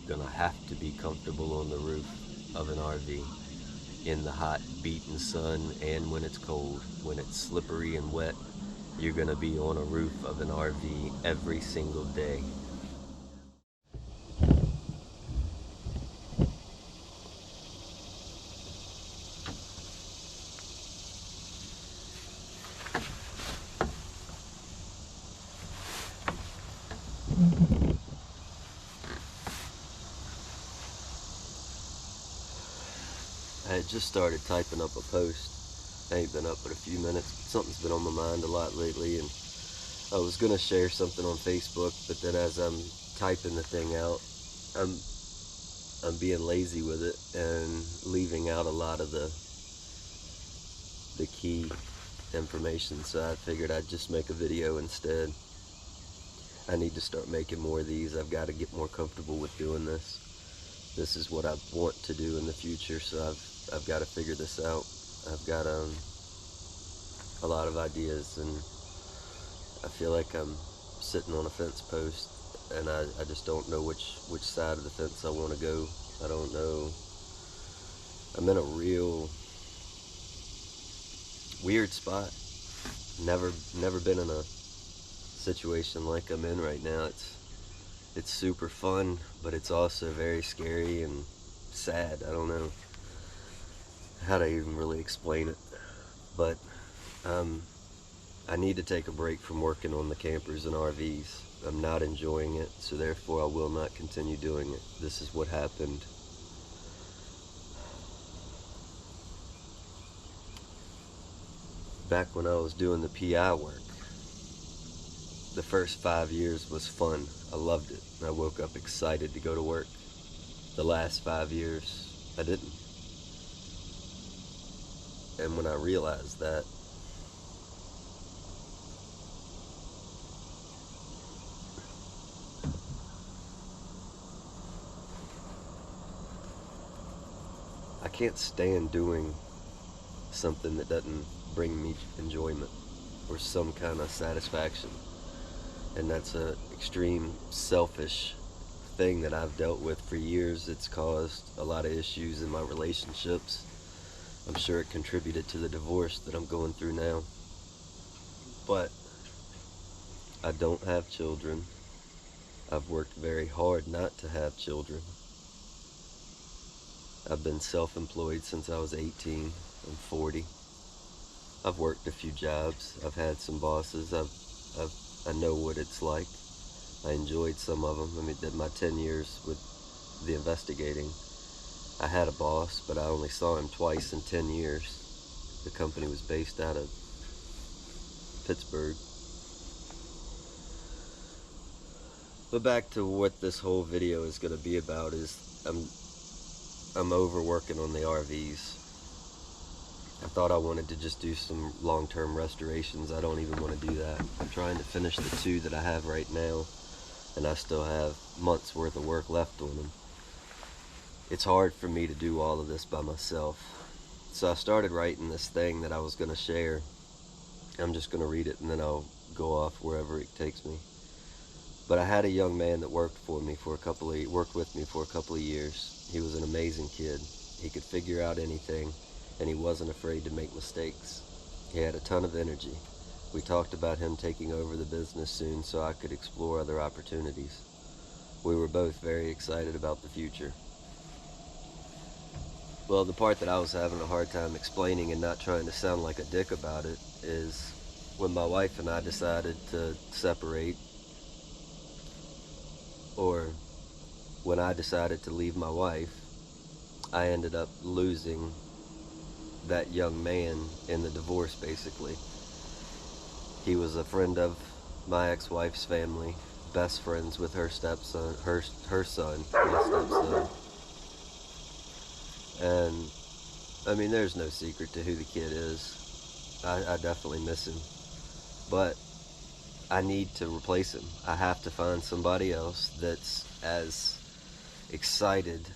gonna have to be comfortable on the roof of an RV in the hot, beating sun and when it's cold. When it's slippery and wet, you're gonna be on a roof of an RV every single day. I had just started typing up a post. I ain't been up but a few minutes. Something's been on my mind a lot lately, and I was gonna share something on Facebook, but then as I'm typing the thing out, I'm I'm being lazy with it and leaving out a lot of the key information. So I figured I'd just make a video instead. I need to start making more of these. I've got to get more comfortable with doing this. This is what I want to do in the future, so I've got to figure this out. I've got a lot of ideas, and I feel like I'm sitting on a fence post, and I just don't know which side of the fence I want to go. I don't know. I'm in a real weird spot. Never been in a situation like I'm in right now. It's super fun, but it's also very scary and sad. I don't know how to even really explain it, but um, I need to take a break from working on the campers and RVs. I'm not enjoying it, so therefore I will not continue doing it. This is what happened. Back when I was doing the PI work, the first 5 years was fun. I loved it. I woke up excited to go to work. The last 5 years, I didn't. And when I realized that, I can't stand doing something that doesn't bring me enjoyment or some kind of satisfaction. And that's a extreme selfish thing that I've dealt with for years. It's caused a lot of issues in my relationships. I'm sure it contributed to the divorce that I'm going through now. But I don't have children. I've worked very hard not to have children. I've been self-employed since I was 18. I'm 40. I've worked a few jobs. I've had some bosses. I know what it's like. I enjoyed some of them. I mean, my 10 years with the investigating, I had a boss, but I only saw him twice in 10 years. The company was based out of Pittsburgh. But back to what this whole video is going to be about is I'm overworking on the RVs. I thought I wanted to just do some long-term restorations. I don't even want to do that. I'm trying to finish the two that I have right now, and I still have months worth of work left on them. It's hard for me to do all of this by myself. So I started writing this thing that I was going to share. I'm just going to read it and then I'll go off wherever it takes me. But I had a young man that worked with me for a couple of years. He was an amazing kid. He could figure out anything, and he wasn't afraid to make mistakes. He had a ton of energy. We talked about him taking over the business soon so I could explore other opportunities. We were both very excited about the future. Well, the part that I was having a hard time explaining and not trying to sound like a dick about it is when my wife and I decided to separate, or when I decided to leave my wife, I ended up losing that young man in the divorce, basically. He was a friend of my ex-wife's family, best friends with her stepson, her son, my stepson. And I mean, there's no secret to who the kid is. I definitely miss him. But I need to replace him. I have to find somebody else that's as excited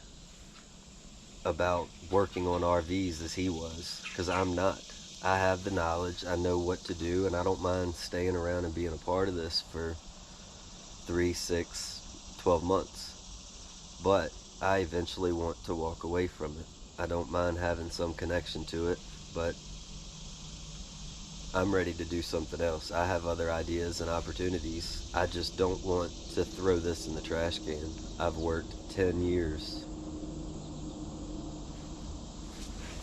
about working on RVs as he was, because I'm not. I have the knowledge, I know what to do, and I don't mind staying around and being a part of this for 3, 6, 12 months. but I eventually want to walk away from it. I don't mind having some connection to it, but I'm ready to do something else. I have other ideas and opportunities. I just don't want to throw this in the trash can. I've worked 10 years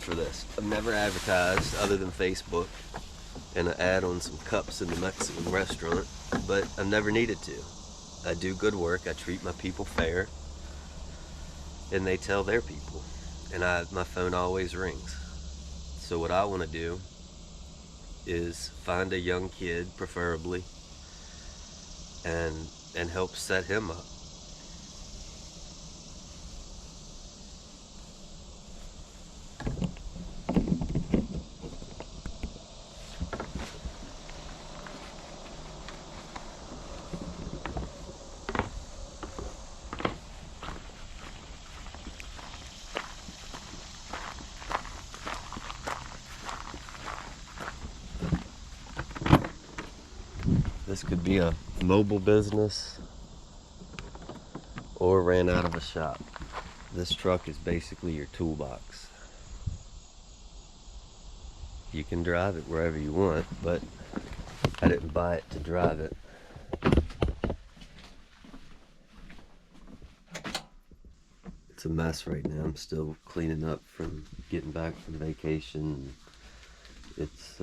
for this. I've never advertised other than Facebook and an ad on some cups in the Mexican restaurant, but I've never needed to. I do good work. I treat my people fair, and they tell their people, and my phone always rings. So what I want to do is find a young kid, preferably, and help set him up. This could be a mobile business or ran out of a shop. This truck is basically your toolbox. You can drive it wherever you want, but I didn't buy it to drive it. It's a mess right now. I'm still cleaning up from getting back from vacation. It's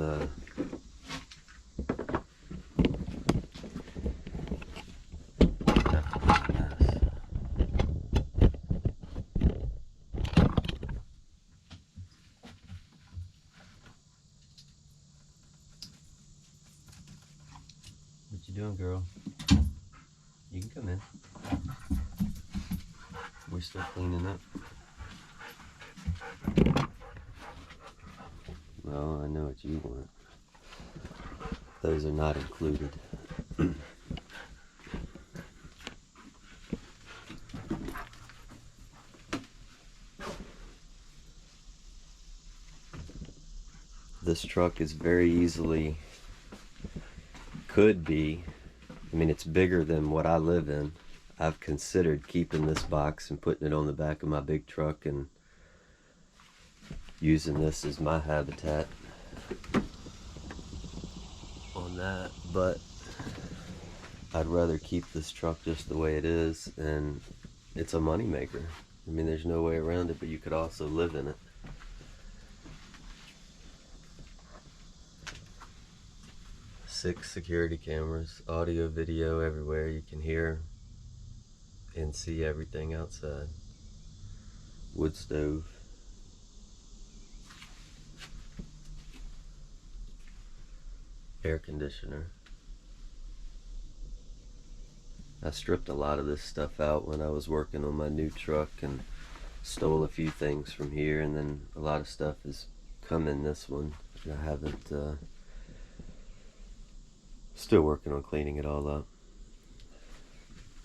What you doing, girl? You can come in. We're still cleaning up. Well, I know what you want. Those are not included. This truck is very easily, could be, I mean, it's bigger than what I live in. I've considered keeping this box and putting it on the back of my big truck and using this as my habitat on that, but I'd rather keep this truck just the way it is, and it's a money maker. I mean, there's no way around it, but you could also live in it. Six security cameras, audio, video everywhere. You can hear and see everything outside. Wood stove. Air conditioner. I stripped a lot of this stuff out when I was working on my new truck and stole a few things from here, and then a lot of stuff has come in this one. I haven't still working on cleaning it all up,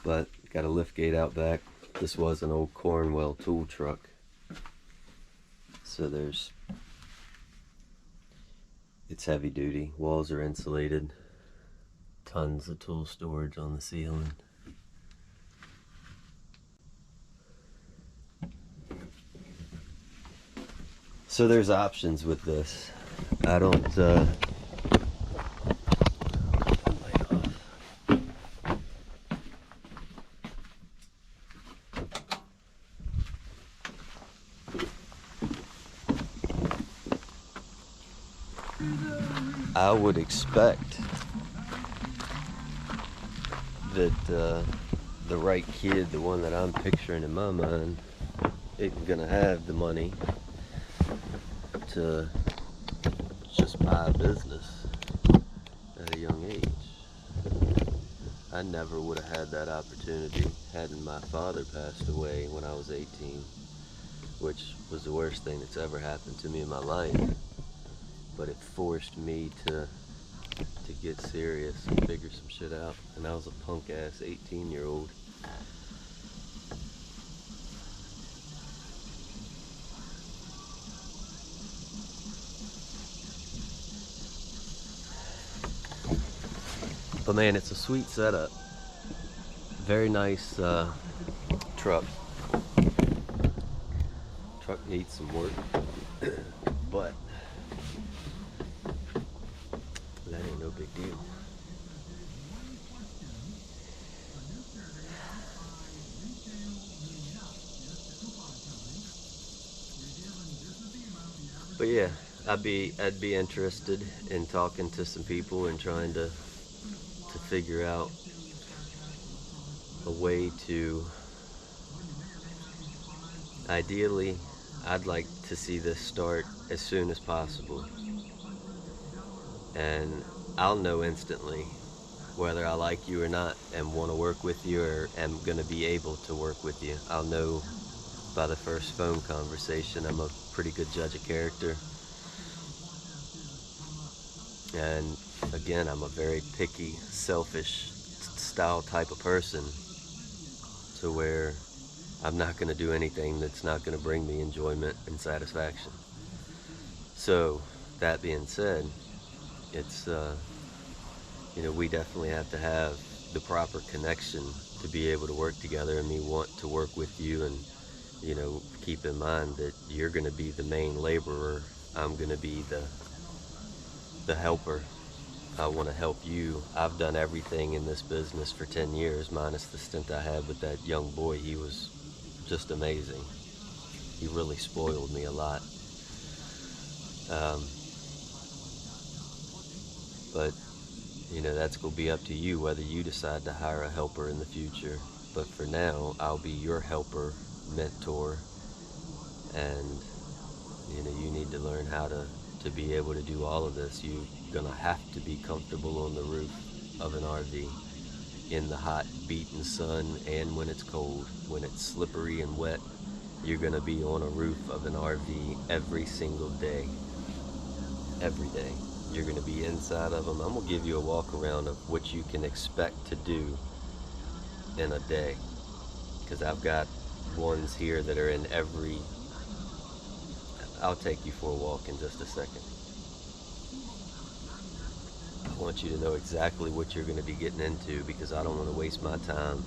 but got a lift gate out back. This was an old Cornwell tool truck, so it's heavy duty. Walls are insulated, tons of tool storage on the ceiling. So there's options with this. I don't I would expect that the right kid, the one that I'm picturing in my mind, isn't gonna have the money to just buy a business at a young age. I never would have had that opportunity hadn't my father passed away when I was 18, which was the worst thing that's ever happened to me in my life. But it forced me to get serious and figure some shit out. And I was a punk ass 18-year-old. But man, it's a sweet setup. Very nice truck. Truck needs some work, but that ain't no big deal. But yeah, I'd be interested in talking to some people and trying to figure out a way to, ideally, I'd like to see this start as soon as possible. And I'll know instantly whether I like you or not and want to work with you or am going to be able to work with you. I'll know by the first phone conversation. I'm a pretty good judge of character. And again, I'm a very picky, selfish style type of person, to where I'm not going to do anything that's not going to bring me enjoyment and satisfaction. So that being said, it's we definitely have to have the proper connection to be able to work together, and me want to work with you. And keep in mind that you're going to be the main laborer, I'm going to be the helper. I want to help you. I've done everything in this business for 10 years, minus the stint I had with that young boy. He was just amazing. He really spoiled me a lot. But that's going to be up to you whether you decide to hire a helper in the future. But for now, I'll be your helper, mentor, and you need to learn how to be able to do all of this. You're gonna have to be comfortable on the roof of an RV in the hot, beating sun, and when it's cold, when it's slippery and wet. You're gonna be on a roof of an RV every single day. Every day. You're gonna be inside of them. I'm gonna give you a walk around of what you can expect to do in a day, because I've got ones here that are in every. I'll take you for a walk in just a second. I want you to know exactly what you're going to be getting into, because I don't want to waste my time.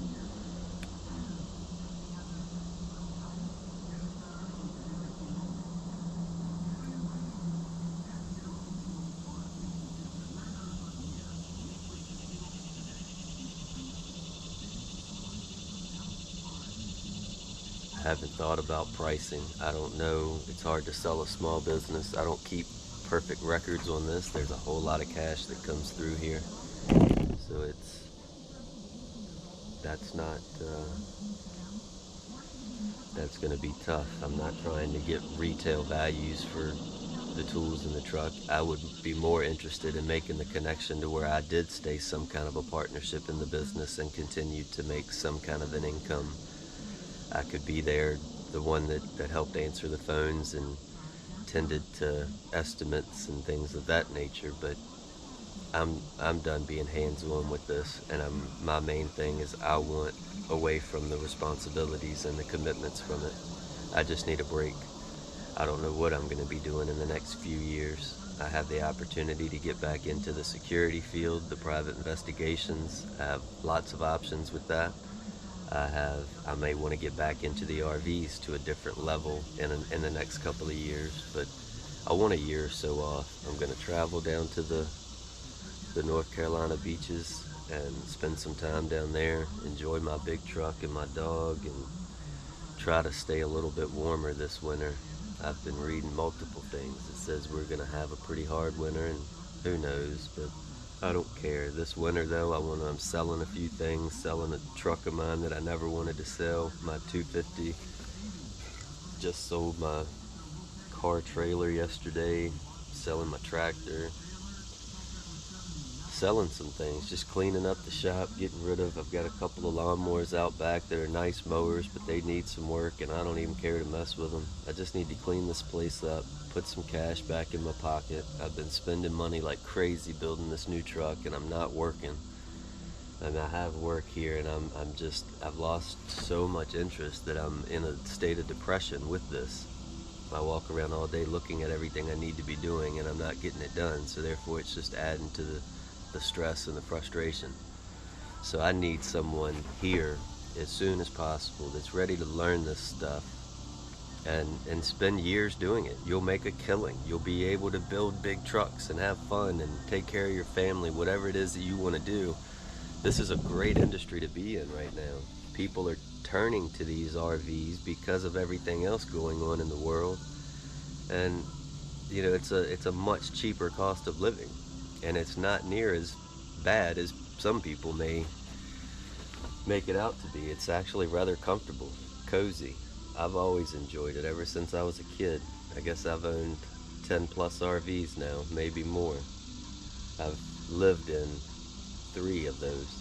I haven't thought about pricing. I don't know. It's hard to sell a small business. I don't keep perfect records on this. There's a whole lot of cash that comes through here. So that's going to be tough. I'm not trying to get retail values for the tools in the truck. I would be more interested in making the connection to where I did stay some kind of a partnership in the business and continue to make some kind of an income. I could be there, the one that helped answer the phones and tended to estimates and things of that nature, but I'm done being hands-on with this, and my main thing is I want away from the responsibilities and the commitments from it. I just need a break. I don't know what I'm going to be doing in the next few years. I have the opportunity to get back into the security field, the private investigations. I have lots of options with that. I may want to get back into the RVs to a different level in the next couple of years, but I want a year or so off. I'm going to travel down to the North Carolina beaches and spend some time down there, enjoy my big truck and my dog, and try to stay a little bit warmer this winter. I've been reading multiple things. It says we're going to have a pretty hard winter, and who knows, but I don't care. This winter though, I'm selling a few things, selling a truck of mine that I never wanted to sell, my 250. Just sold my car trailer yesterday, selling my tractor, selling some things, just cleaning up the shop, getting rid of. I've got a couple of lawnmowers out back that are nice mowers, but they need some work, and I don't even care to mess with them. I just need to clean this place up, put some cash back in my pocket. I've been spending money like crazy building this new truck, and I'm not working. And I have work here, and I've lost so much interest that I'm in a state of depression with this. I walk around all day looking at everything I need to be doing, and I'm not getting it done. So therefore, it's just adding to the stress and the frustration. So I need someone here as soon as possible that's ready to learn this stuff and spend years doing it. You'll make a killing. You'll be able to build big trucks and have fun and take care of your family, whatever it is that you want to do. This is a great industry to be in right now. People are turning to these RVs because of everything else going on in the world. And you know, it's a much cheaper cost of living, and it's not near as bad as some people may make it out to be. It's actually rather comfortable, cozy. I've always enjoyed it ever since I was a kid. I guess I've owned 10 plus RVs now, maybe more. I've lived in 3 of those.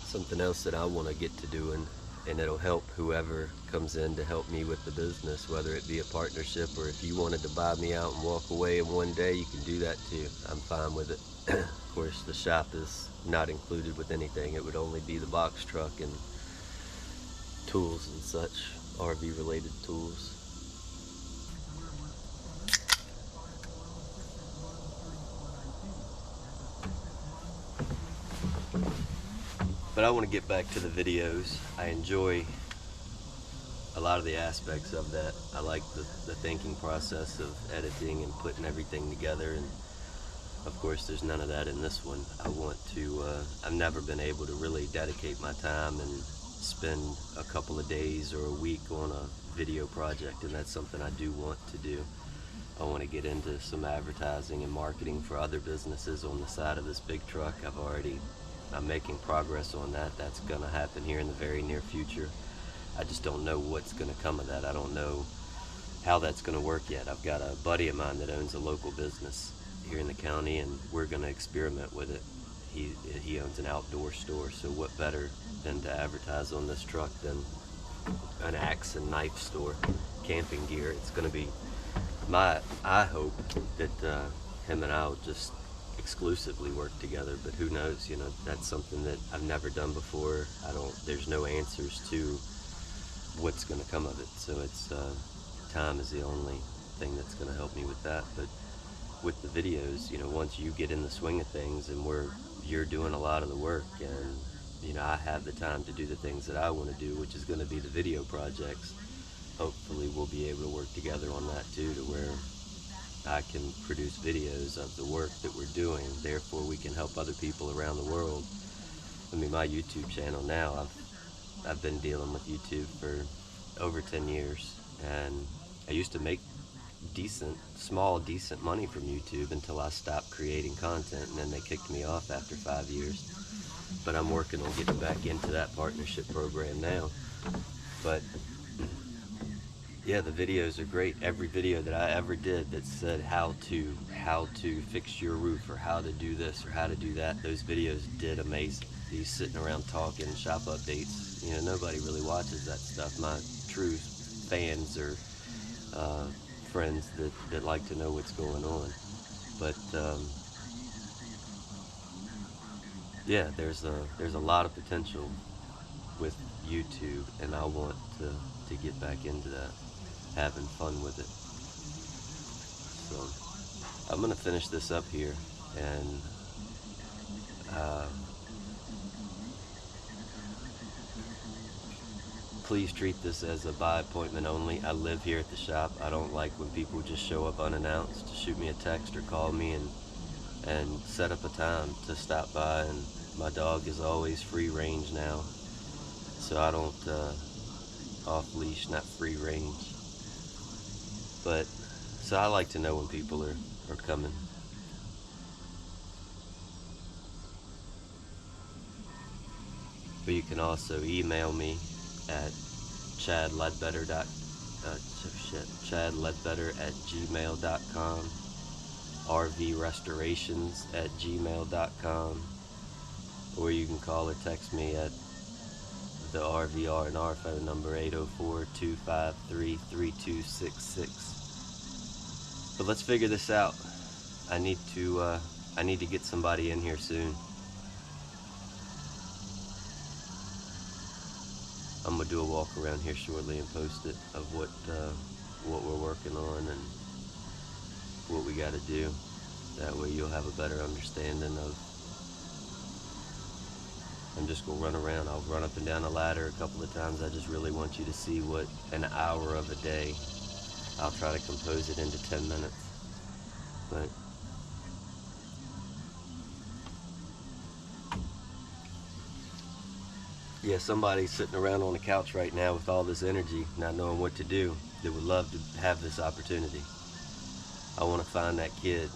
Something else that I want to get to doing, and it'll help whoever comes in to help me with the business, whether it be a partnership or if you wanted to buy me out and walk away in one day, you can do that too. I'm fine with it. Of course, the shop is not included with anything. It would only be the box truck and tools and such, RV related tools. But I want to get back to the videos. I enjoy a lot of the aspects of that. I like the thinking process of editing and putting everything together, and of course there's none of that in this one. I want to, I've never been able to really dedicate my time and spend a couple of days or a week on a video project, and that's something I do want to do. I want to get into some advertising and marketing for other businesses on the side of this big truck. I'm making progress on that. That's going to happen here in the very near future. I just don't know what's going to come of that. I don't know how that's going to work yet. I've got a buddy of mine that owns a local business here in the county, and we're going to experiment with it. He owns an outdoor store, so what better than to advertise on this truck than an axe and knife store, camping gear. It's going to be I hope that him and I will just exclusively work together, but who knows, you know, that's something that I've never done before. There's no answers to what's going to come of it, so it's time is the only thing that's going to help me with that. But with the videos, you know, once you get in the swing of things and you're doing a lot of the work, and you know, I have the time to do the things that I want to do, which is going to be the video projects. Hopefully we'll be able to work together on that too, to where I can produce videos of the work that we're doing. Therefore, we can help other people around the world. I mean, my YouTube channel now, I've been dealing with YouTube for over 10 years, and I used to make decent money from YouTube until I stopped creating content, and then they kicked me off after 5 years. But I'm working on getting back into that partnership program now. But yeah, the videos are great. Every video that I ever did that said how to fix your roof, or how to do this or how to do that, those videos did amazing. These sitting around talking shop updates, you know, nobody really watches that stuff. My true fans are friends that like to know what's going on. But yeah, there's a lot of potential with YouTube, and I want to get back into that, having fun with it. So I'm gonna finish this up here, and please treat this as a by appointment only. I live here at the shop. I don't like when people just show up unannounced. Shoot me a text or call me and set up a time to stop by. And my dog is always free range now, so I don't off leash, not free range. But so I like to know when people are coming. But you can also email me at chadledbetter@gmail.com, rvrestorations@gmail.com, or you can call or text me at the RVR&R phone number, 804-253-3266. But let's figure this out. I need to get somebody in here soon. I'm gonna do a walk around here shortly and post it of what we're working on and what we got to do. That way you'll have a better understanding of. I'm just gonna run around. I'll run up and down the ladder a couple of times. I just really want you to see what an hour of a day. I'll try to compose it into 10 minutes. But yeah, somebody's sitting around on the couch right now with all this energy, not knowing what to do, that would love to have this opportunity. I want to find that kid